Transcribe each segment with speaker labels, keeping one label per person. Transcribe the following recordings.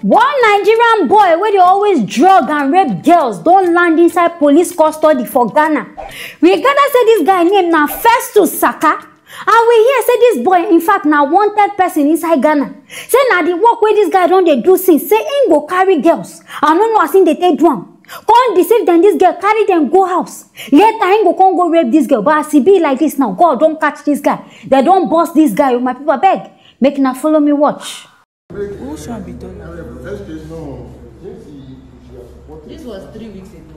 Speaker 1: One Nigerian boy where they always drug and rape girls don't land inside police custody for Ghana. We Ghana say this guy named na Festus Saka. And we hear say this boy, in fact, now wanted person inside Ghana. Say now the work where this guy don't they do since. Say him go carry girls. I don't know as in they take one. Come deceive them, this girl, carry them, go house. Later, him go rape this girl. But as he be like this now, God don't catch this guy. They don't boss this guy. My people beg. Make now follow me watch.
Speaker 2: Who shall be done now?
Speaker 3: This was 3 weeks ago.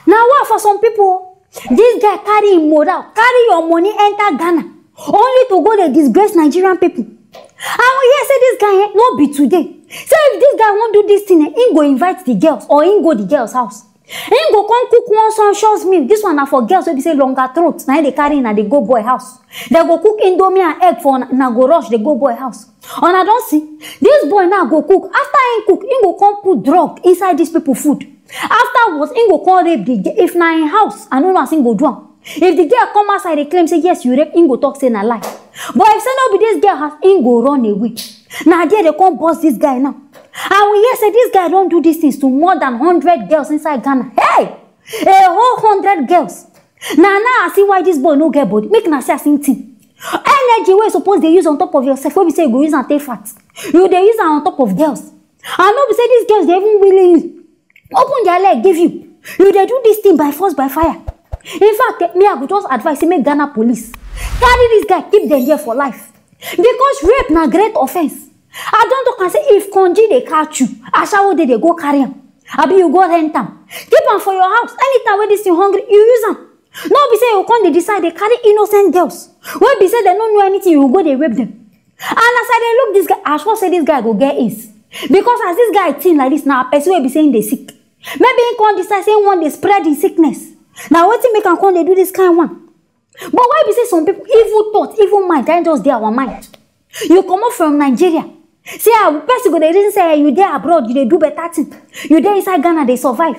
Speaker 1: Now what for some people? This guy carry him moral, carry your money, enter Ghana. Only to go to disgrace Nigerian people. And we hear say this guy no be today. So if this guy won't do this thing, he go invite the girls or he go the girls' house. He go come cook one sunshows meal. This one are for girls wey be say longer throats. Now they carry in at the go boy house. They go cook indomie and egg for na go rush the go boy house. And I don't see this boy now go cook. After he cook, he go come put drug inside these people food. Afterwards, he go come rape the girl. If na in house, I don't know as he go do am. If the girl come outside, they claim say yes you rape, he go talk say na lie. But if say no be this girl has, he go run away. Now there they come boss this guy now. And we hear say this guy don't do these things to more than 100 girls inside Ghana. Hey! A whole 100 girls. Now I see why this boy no get body. Make na say same thing. Energy wey suppose they use on top of yourself. Wey be say you go use and take fat. You they use on top of girls. And no be say these girls they even willingly open their leg give you. You they do this thing by force by fire. In fact, me I could just advise say make Ghana police carry this guy, keep them there for life. Because rape na great offense. I don't talk and say if Konji they catch you, Ashawo they go carry him. Abi you go rent him. Keep him for your house. Anytime when this you hungry, you use him. No be say you come they decide they carry innocent girls. When be say they don't know anything, you go they rape them. And as I they look this guy, I sure say this guy go get is. Because as this guy thin like this now, person will be saying they sick. Maybe he come decide say one they spread the sickness. Now what make and come they do this kind one? But why be say some people evil thought, evil mind, that just their our mind. You come up from Nigeria. See how person go they reason say you there abroad, you they do better thing. You there inside Ghana, they survive.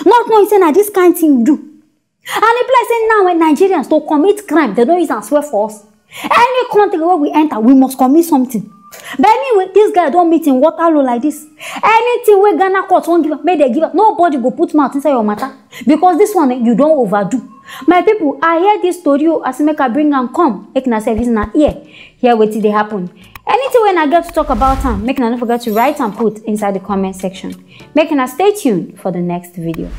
Speaker 1: Not knowing say this kind thing you do. And the place say now when Nigerians to commit crime, they don't use and swear for us. Any country where we enter, we must commit something. But anyway, this guy don't meet in Waterloo like this. Anything where Ghana court won't give up, may they give up. Nobody go put mouth inside your matter. Because this one, you don't overdo. My people, I hear this story as make I bring and come. Make na service na ear. Here what did they happen. Anything when I get to talk about them, make na don't forget to write and put inside the comment section. Make na stay tuned for the next video.